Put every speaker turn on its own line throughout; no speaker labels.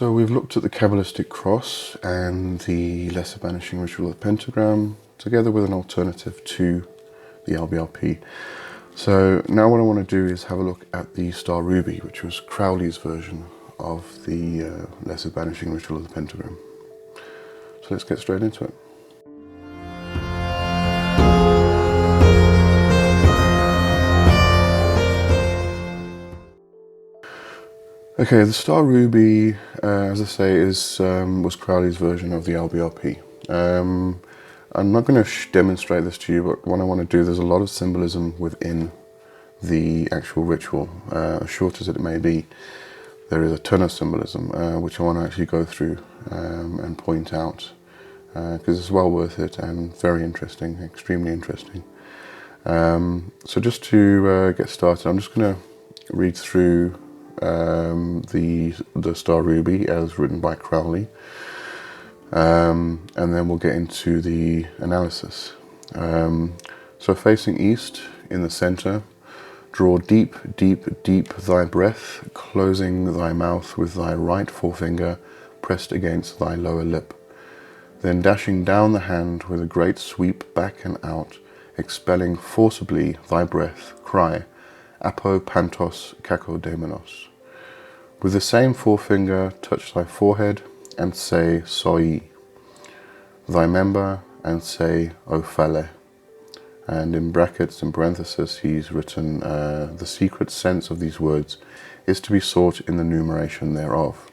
So we've looked at the Kabbalistic cross and the Lesser Banishing Ritual of the Pentagram, together with an alternative to the LBRP. So now what I want to do is have a look at the Star Ruby, which was Crowley's version of the Lesser Banishing Ritual of the Pentagram. So let's get straight into it. Okay, the Star Ruby, as I say, was Crowley's version of the LBRP. I'm not going to demonstrate this to you, but what I want to do, there's a lot of symbolism within the actual ritual, as short as it may be. There is a ton of symbolism, which I want to actually go through and point out, because it's well worth it and very interesting, extremely interesting. So just to get started, I'm just going to read through the Star Ruby as written by Crowley, and then we'll get into the analysis. So facing east in the center, draw deep, deep, deep thy breath, closing thy mouth with thy right forefinger pressed against thy lower lip. Then dashing down the hand with a great sweep back and out, expelling forcibly thy breath, cry, Apo Pantos Kakodaimonos. With the same forefinger, touch thy forehead and say Soi, thy member, and say Ophale. And in brackets and parentheses, he's written the secret sense of these words is to be sought in the numeration thereof.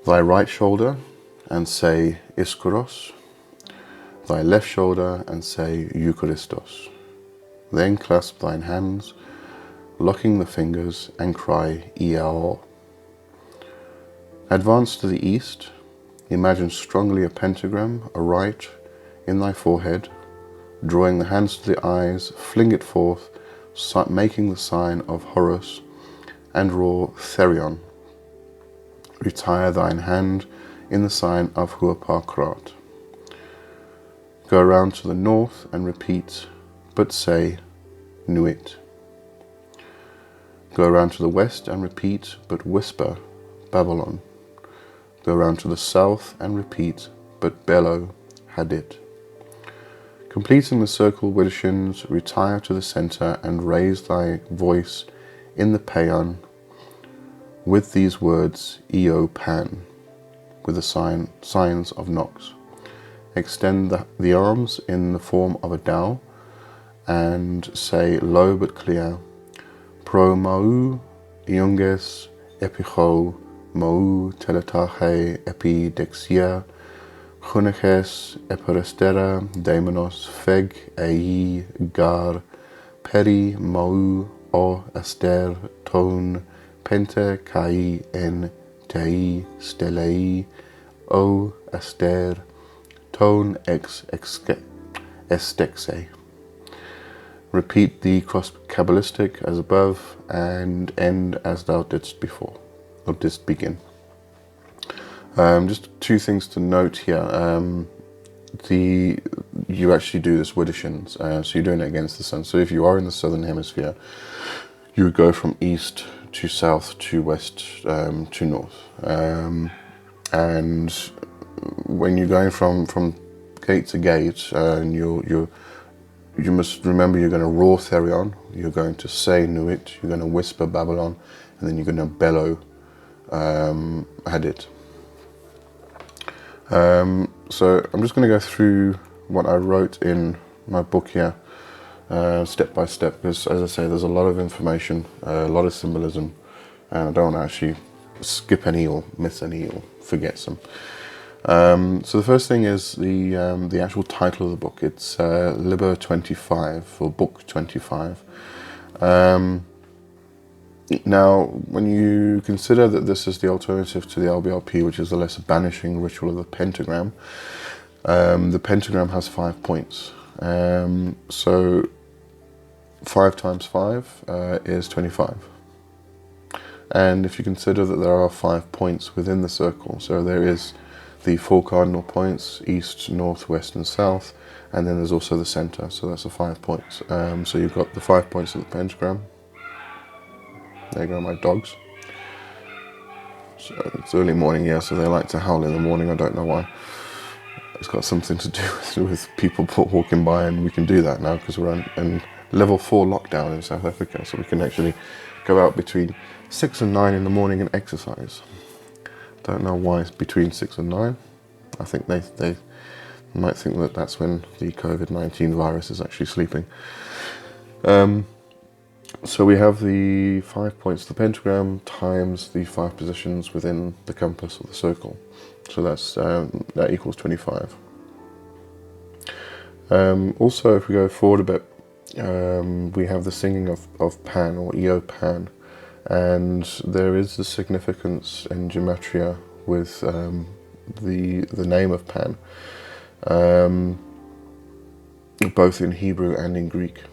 Thy right shoulder, and say Iskouros. Thy left shoulder, and say Eucharistos. Then clasp thine hands, locking the fingers, and cry Iao. Advance to the east, imagine strongly a pentagram aright in thy forehead, drawing the hands to the eyes, fling it forth, making the sign of Horus, and roar Therion. Retire thine hand in the sign of Huapakrat. Go around to the north and repeat, but say Nuit. Go around to the west and repeat, but whisper Babylon. Go around to the south and repeat, but bellow Hadit. Completing the circle widdershins, retire to the center and raise thy voice in the paean with these words Eo Pan, with the signs of Nox. Extend the arms in the form of a Tao and say low but clear, Pro mau iunges epicho mau teletache epidexia chuniches eperistera daimonos feg ei gar peri mau o aster ton pente kai en tei stelei o aster ton ex estexe. Repeat the cross Kabbalistic as above and end as thou didst before, or didst begin. Just two things to note here. You actually do this widdershins, so you're doing it against the sun. So if you are in the southern hemisphere, you would go from east to south to west to north. And when you're going from gate to gate, and you must remember you're going to roar Therion, you're going to say Nuit, you're going to whisper Babylon, and then you're going to bellow Hadit. So I'm just going to go through what I wrote in my book here, step by step, because as I say, there's a lot of information, a lot of symbolism, and I don't want to actually skip any or miss any or forget some. So the first thing is the actual title of the book. It's Liber 25, or Book 25. Now, when you consider that this is the alternative to the LBRP, which is the Lesser Banishing Ritual of the Pentagram, the Pentagram has 5 points. So 5 times 5 is 25. And if you consider that there are 5 points within the circle, so there is the 4 cardinal points, east, north, west and south, and then there's also the center, so that's the 5 points. So you've got the 5 points of the pentagram. There you go, my dogs. So it's early morning, yeah, so they like to howl in the morning. I don't know why. It's got something to do with people walking by, and we can do that now because we're in level 4 lockdown in South Africa, so we can actually go out between 6 and 9 in the morning and exercise. Don't know why it's between 6 and 9. I think they might think that that's when the COVID-19 virus is actually sleeping. So we have the 5 points of the pentagram times the 5 positions within the compass or the circle. So that's that equals 25. Also, if we go forward a bit, we have the singing of Pan, or Eo Pan, and there is a significance in Gematria with the name of Pan, both in Hebrew and in Greek.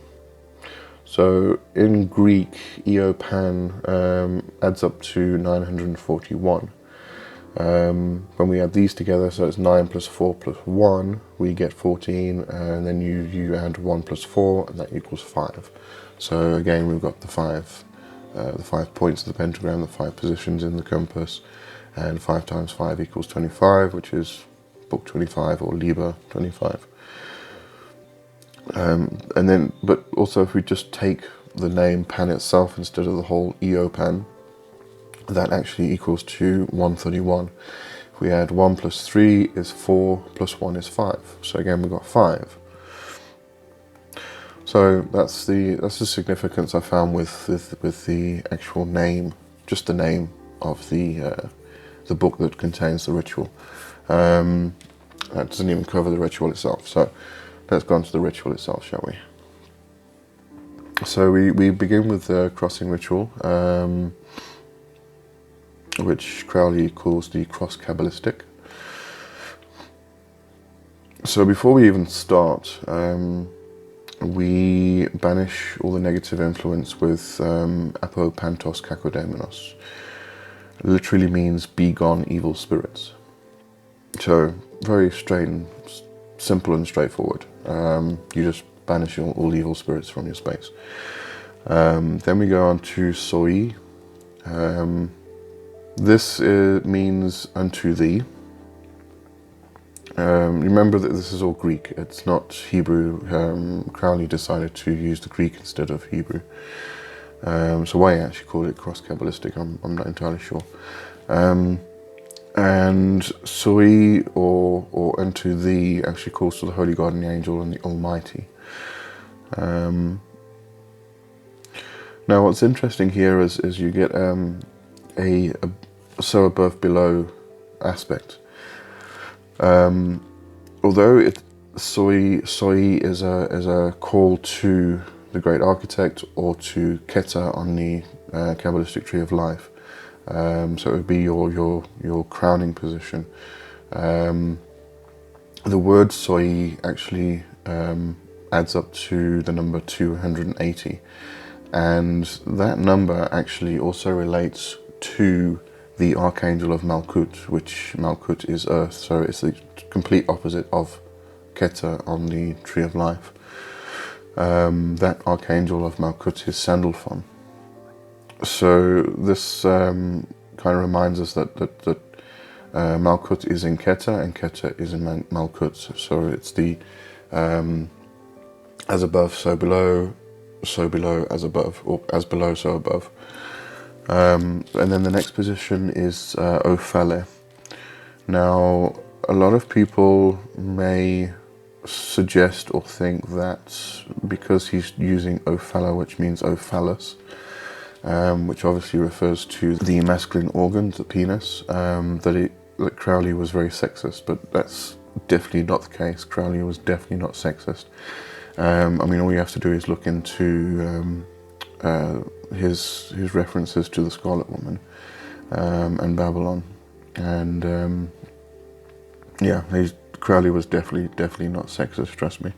So in Greek, Eo Pan adds up to 941. When we add these together, so it's 9 plus 4 plus 1, we get 14, and then you add 1 plus 4, and that equals 5. So again, we've got the 5 points of the pentagram, the 5 positions in the compass, and 5 times 5 equals 25, which is book 25 or Liber 25. And then, but also if we just take the name Pan itself instead of the whole Eo Pan, that actually equals to 131. If we add 1 plus 3 is 4, plus 1 is 5. So again, we've got 5. So that's the significance I found with the actual name, just the name of the book that contains the ritual. That doesn't even cover the ritual itself. So let's go on to the ritual itself, shall we? So we begin with the crossing ritual, which Crowley calls the cross Kabbalistic. So before we even start, we banish all the negative influence with Apopantos Kakodaimonos. Literally means be gone evil spirits. So very simple and straightforward. You just banish all evil spirits from your space. Then we go on to Soi. This means unto thee. Remember that this is all Greek, it's not Hebrew. Crowley decided to use the Greek instead of Hebrew. So why he actually called it cross Kabbalistic, I'm not entirely sure. And Soi, or unto thee, actually calls to the Holy God and the Angel and the Almighty. Now what's interesting here is you get a so above below aspect. Although Soi is a call to the great architect or to Keter on the Kabbalistic tree of life, so it would be your crowning position. The word Soi actually adds up to the number 280, and that number actually also relates to the Archangel of Malkut, which Malkut is Earth, so it's the complete opposite of Keter on the Tree of Life. That Archangel of Malkut is Sandalphon. So this kind of reminds us that Malkut is in Keter and Keter is in Malkut. So it's the as above, so below, as above, or as below, so above. And then the next position is Ophale. Now, a lot of people may suggest or think that because he's using Ophala, which means Ophallus, which obviously refers to the masculine organ, the penis, that Crowley was very sexist, but that's definitely not the case. Crowley was definitely not sexist. I mean, all you have to do is look into his references to the Scarlet Woman and Babylon, and yeah, Crowley was definitely not sexist, trust me.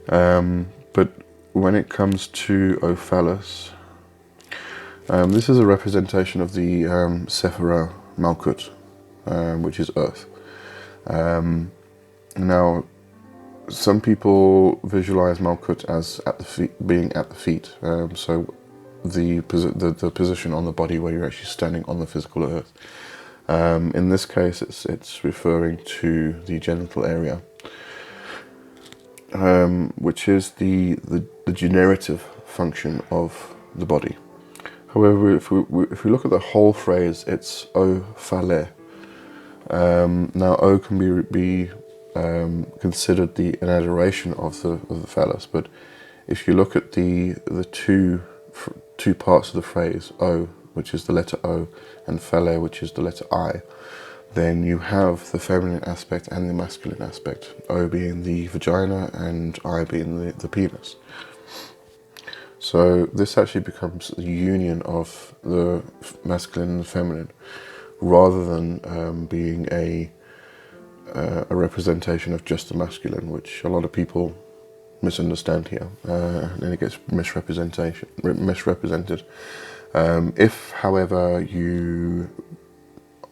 But when it comes to Ophallus, this is a representation of the Sephira Malkut, which is Earth. Now, some people visualize Malkut as being at the feet. So the position on the body where you're actually standing on the physical earth. In this case, it's referring to the genital area, which is the generative function of the body. However, if we look at the whole phrase, it's o phale. Now, o can be considered an adoration of the phallus, but if you look at the two parts of the phrase, o, which is the letter O, and phale, which is the letter I, then you have the feminine aspect and the masculine aspect, O being the vagina and I being the penis. So this actually becomes the union of the masculine and the feminine, rather than being a representation of just the masculine, which a lot of people misunderstand here, and it gets misrepresented. If, however, you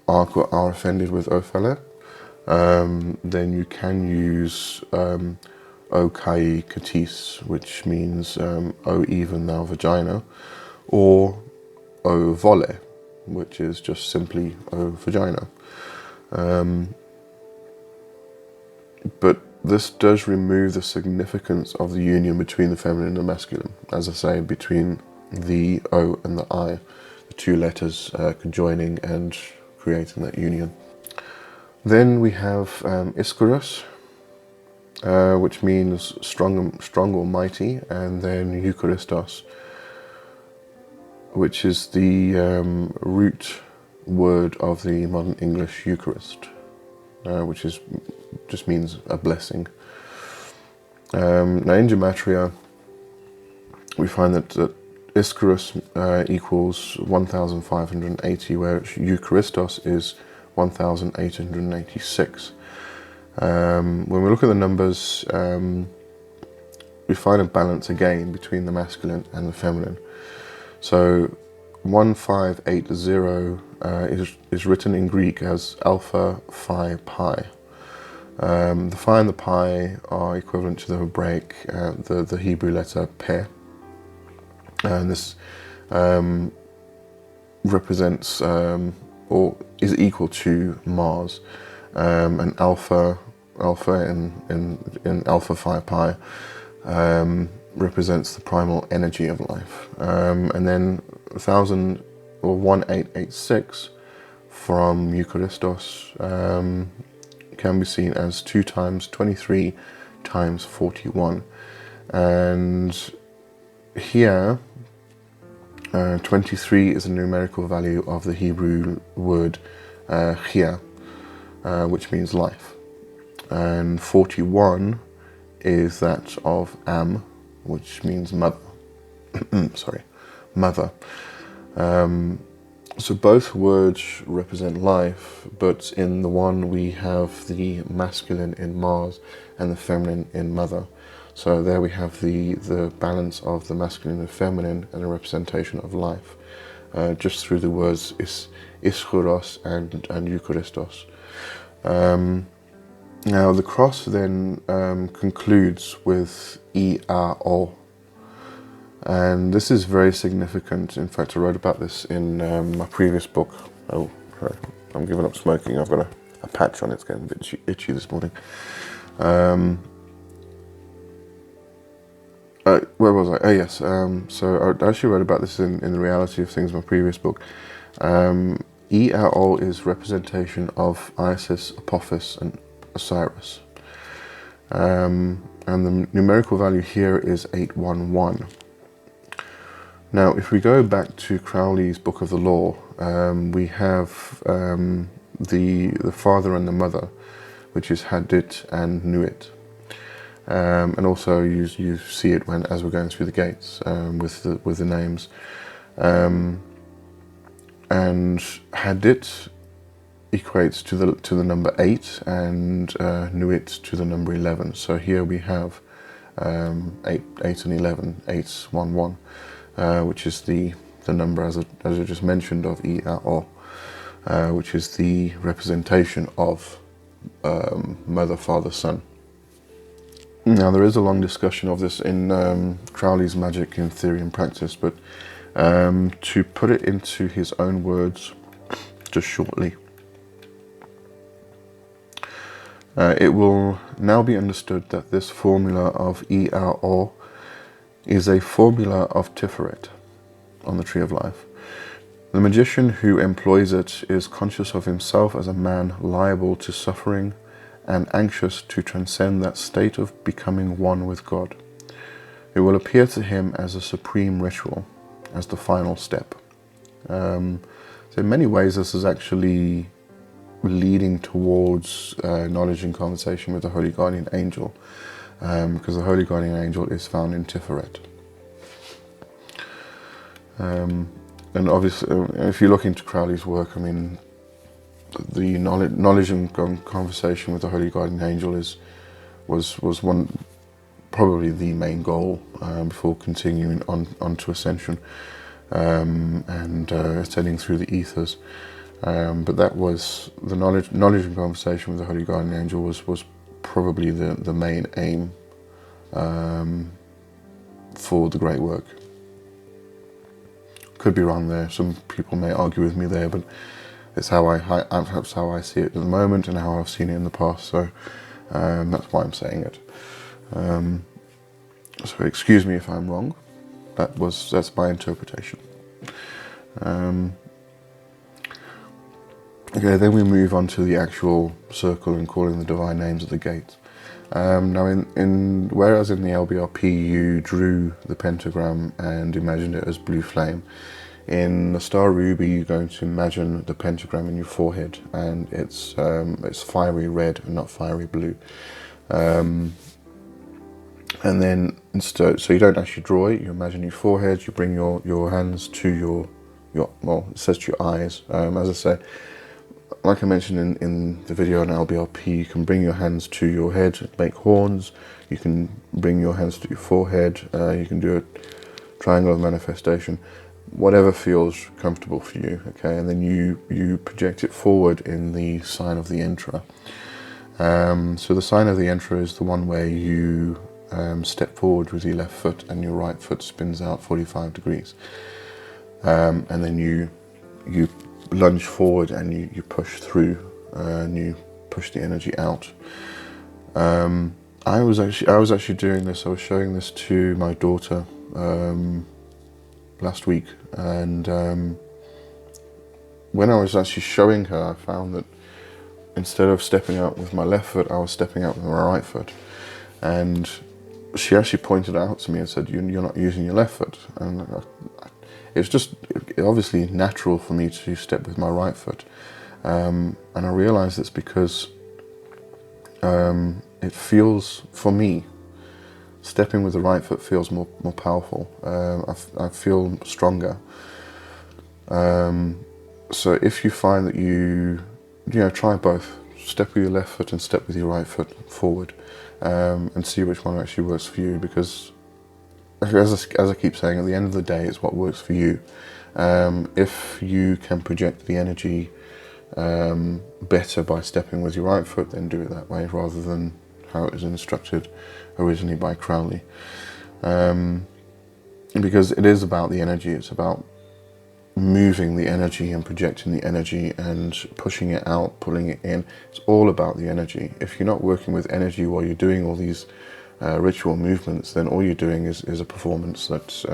are offended with ophale, then you can use o kai katis, which means o even thou vagina, or o vole, which is just simply o vagina. But this does remove the significance of the union between the feminine and the masculine, as I say, between the O and the I, the two letters conjoining and creating that union. Then we have ischorus, which means strong or mighty, and then eucharistos, which is the root word of the modern English Eucharist, which just means a blessing. Now in Gematria, we find that ischorus equals 1,580, whereas eucharistos is 1,886. When we look at the numbers, we find a balance again between the masculine and the feminine. So 1580 is written in Greek as alpha phi pi. The phi and the pi are equivalent to the Hebraic, the Hebrew letter pe, and this represents or is equal to Mars, and alpha in alpha phi pi represents the primal energy of life, and then 1886 from Eucharistos can be seen as 2 times 23 times 41, and here 23 is a numerical value of the Hebrew word chia, which means life, and 41 is that of am, which means mother. Sorry, mother. So both words represent life, but in the one we have the masculine in Mars and the feminine in mother. So there we have the balance of the masculine and feminine and a representation of life, just through the words ischoros and eucharistos. Now the cross then concludes with I-A-O, and this is very significant. In fact, I wrote about this in my previous book. Oh, sorry, I'm giving up smoking. I've got a patch on it. It's getting a bit itchy this morning. Where was I? Oh yes, so I actually wrote about this in The Reality of Things, my previous book. I-A-O is representation of Isis, Apophis and Osiris. And the numerical value here is 811. Now, if we go back to Crowley's Book of the Law, we have the father and the mother, which is Hadit and Nuit. And also you see it as we're going through the gates with the names. And Hadit equates to the number 8, and Nuit to the number 11. So here we have 8 and 11, 811, which is the number as I just mentioned of I-A-O, which is the representation of mother, father, son. Now there is a long discussion of this in Crowley's Magick in Theory and Practice, but To put it into his own words, just shortly. It will now be understood that this formula of ERO is a formula of Tiferet on the Tree of Life. The magician who employs it is conscious of himself as a man liable to suffering and anxious to transcend that state of becoming one with God. It will appear to him as a supreme ritual, as the final step. So in many ways this is actually leading towards knowledge and conversation with the Holy Guardian Angel, because the Holy Guardian Angel is found in Tiferet. And obviously, if you look into Crowley's work, I mean, the knowledge and conversation with the Holy Guardian Angel was one, probably the main goal before continuing on to Ascension and ascending through the ethers. But that was the knowledge and conversation with the Holy Guardian Angel was probably the main aim for the great work. Could be wrong there. Some people may argue with me there, but it's how that's how I see it at the moment and how I've seen it in the past. So that's why I'm saying it. So excuse me if I'm wrong. That's my interpretation. Okay, then we move on to the actual circle and calling the divine names of the gates. Now, whereas in the LBRP you drew the pentagram and imagined it as blue flame, in the Star Ruby you're going to imagine the pentagram in your forehead, and it's fiery red and not fiery blue. And then so you don't actually draw it. You imagine your forehead. You bring your hands to your well, it says to your eyes. As I say, like I mentioned in the video on LBRP, you can bring your hands to your head and make horns. You can bring your hands to your forehead. You can do a triangle of manifestation, whatever feels comfortable for you. Okay, and then you project it forward in the sign of the Enterer. So the sign of the Enterer is the one where you step forward with your left foot and your right foot spins out 45 degrees. And then you lunge forward and you push through and you push the energy out. I was actually doing this. I was showing this to my daughter last week, and when I was actually showing her, I found that instead of stepping out with my left foot, I was stepping out with my right foot, and she actually pointed out to me and said, "You're not using your left foot," and it's just obviously natural for me to step with my right foot, and I realized it's because it feels, for me, stepping with the right foot feels more powerful. I feel stronger. So if you find that you try both, step with your left foot and step with your right foot forward, and see which one actually works for you, because as I keep saying, at the end of the day, it's what works for you. If you can project the energy better by stepping with your right foot, then do it that way rather than how it was instructed originally by Crowley. Because it is about the energy, it's about moving the energy and projecting the energy and pushing it out, pulling it in. It's all about the energy. If you're not working with energy while you're doing all these ritual movements, then all you're doing is a performance that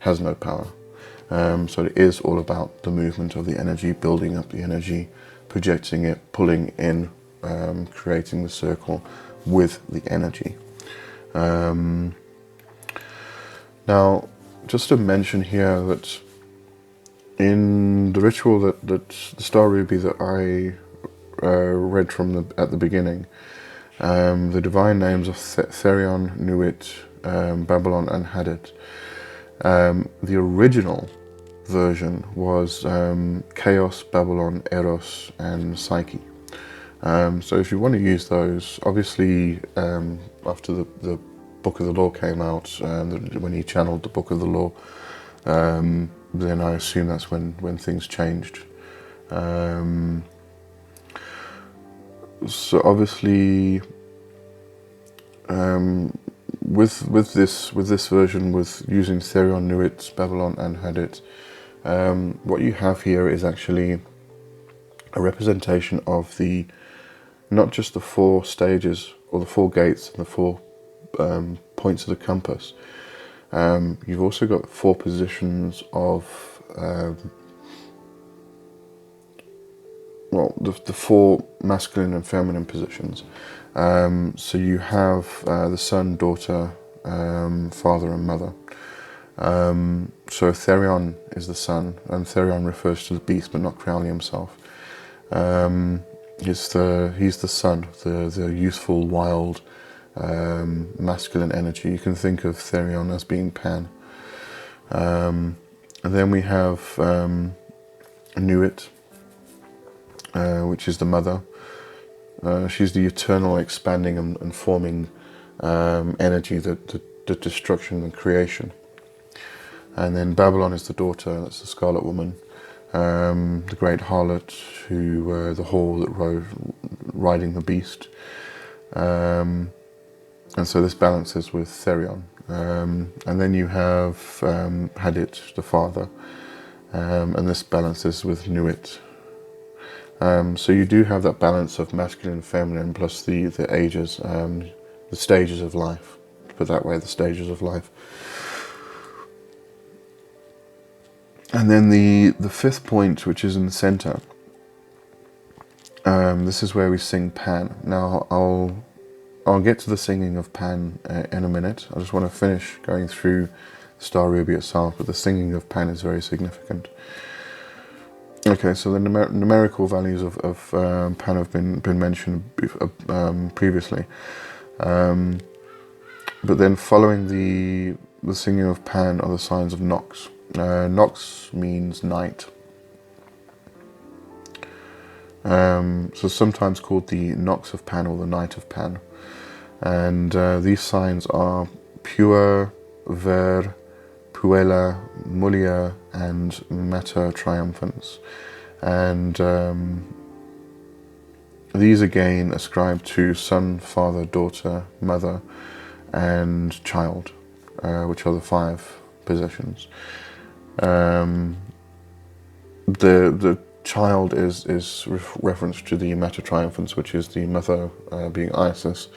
has no power. So it is all about the movement of the energy, building up the energy, projecting it, pulling in, creating the circle with the energy. Now, just to mention here that in the ritual that the Star Ruby that I read from at the beginning, the divine names of Therion, Nuit, Babylon and Hadit, the original version was Chaos, Babylon, Eros and Psyche. So if you want to use those, obviously after the Book of the Law came out, when he channeled the Book of the Law, then I assume that's when things changed. So obviously with this version, with using Therion, Nuit, Babylon, and Hadit, what you have here is actually a representation of the not just the 4 stages or the 4 gates and the 4 points of the compass. You've also got 4 positions of well, the 4 masculine and feminine positions. So you have the son, daughter, father, and mother. So Therion is the son, and Therion refers to the beast, but not Crowley himself. He's the son, the youthful, wild, masculine energy. You can think of Therion as being Pan. And then we have Nuit, which is the mother. She's the eternal, expanding and forming energy, the destruction and creation. And then Babylon is the daughter, that's the Scarlet Woman, the great harlot, who the whore that riding the beast. And so this balances with Therion. And then you have Hadit, the father, and this balances with Nuit. So you do have that balance of masculine and feminine, plus the ages, the stages of life. To put it that way, the stages of life. And then the 5th point, which is in the center, this is where we sing Pan. Now I'll get to the singing of Pan in a minute. I just want to finish going through Star Ruby itself, but the singing of Pan is very significant. Okay, so the numerical values of Pan have been mentioned previously, but then following the singing of Pan are the signs of Nox. Nox means night, so sometimes called the Nox of Pan or the Night of Pan, and these signs are Pure, Ver, Puella, Mulia, and Mater Triumphans, and these again ascribe to son, father, daughter, mother, and child, which are the 5 positions. The child is reference to the Mater Triumphans, which is the mother being Isis,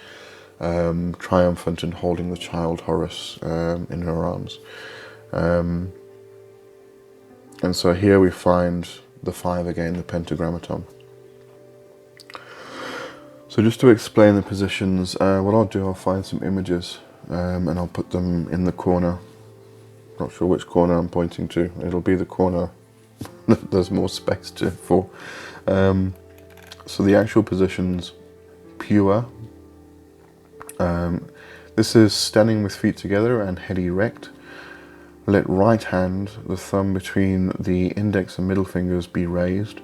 triumphant and holding the child Horus in her arms. And so here we find the 5 again, the pentagrammaton. So just to explain the positions, what I'll do, I'll find some images and I'll put them in the corner. Not sure which corner I'm pointing to. It'll be the corner that there's more space for. So the actual positions, Pure. This is standing with feet together and head erect. Let right hand, the thumb between the index and middle fingers, be raised.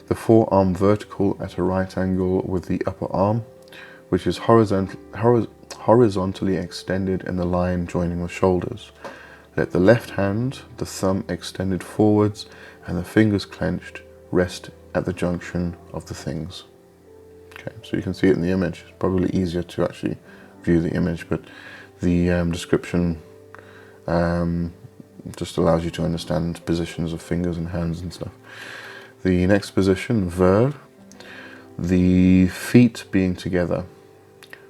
The forearm vertical at a right angle with the upper arm, which is horizontally extended in the line joining the shoulders. Let the left hand, the thumb extended forwards and the fingers clenched, rest at the junction of the things. Okay, so you can see it in the image. It's probably easier to actually view the image, but the description just allows you to understand positions of fingers and hands and stuff. The next position, Ver, the feet being together,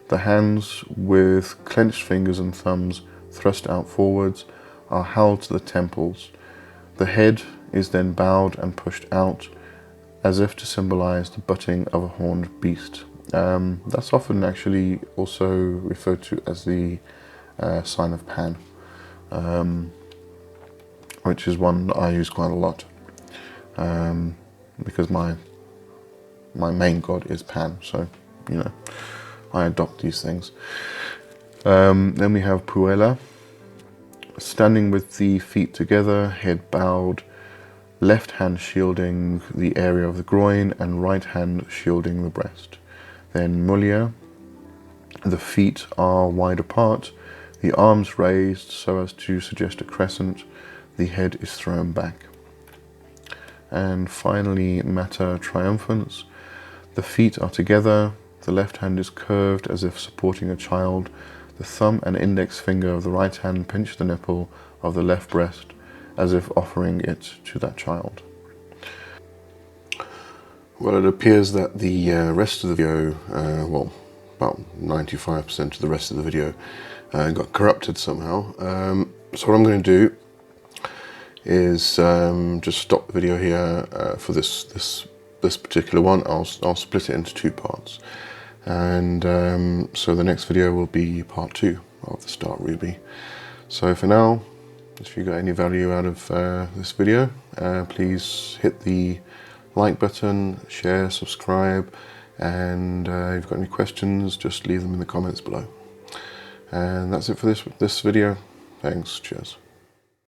the hands with clenched fingers and thumbs thrust out forwards are held to the temples. The head is then bowed and pushed out as if to symbolize the butting of a horned beast. That's often actually also referred to as the sign of Pan, which is one that I use quite a lot, because my main god is Pan, so you know I adopt these things. Then we have Puella, standing with the feet together, head bowed, left hand shielding the area of the groin and right hand shielding the breast. Then Mulia, the feet are wide apart, the arms raised so as to suggest a crescent, the head is thrown back. And finally, Mater Triumphans, the feet are together, the left hand is curved as if supporting a child, The thumb and index finger of the right hand pinch the nipple of the left breast as if offering it to that child. Well, it appears that the rest of the video, well, about 95% of the rest of the video got corrupted somehow. So what I'm going to do is just stop the video here for this particular one. I'll split it into 2 parts, and so the next video will be part 2 of the Start Ruby. So for now, if you got any value out of this video, please hit the like button, share, subscribe, and if you've got any questions, just leave them in the comments below. And that's it for this video. Thanks, cheers.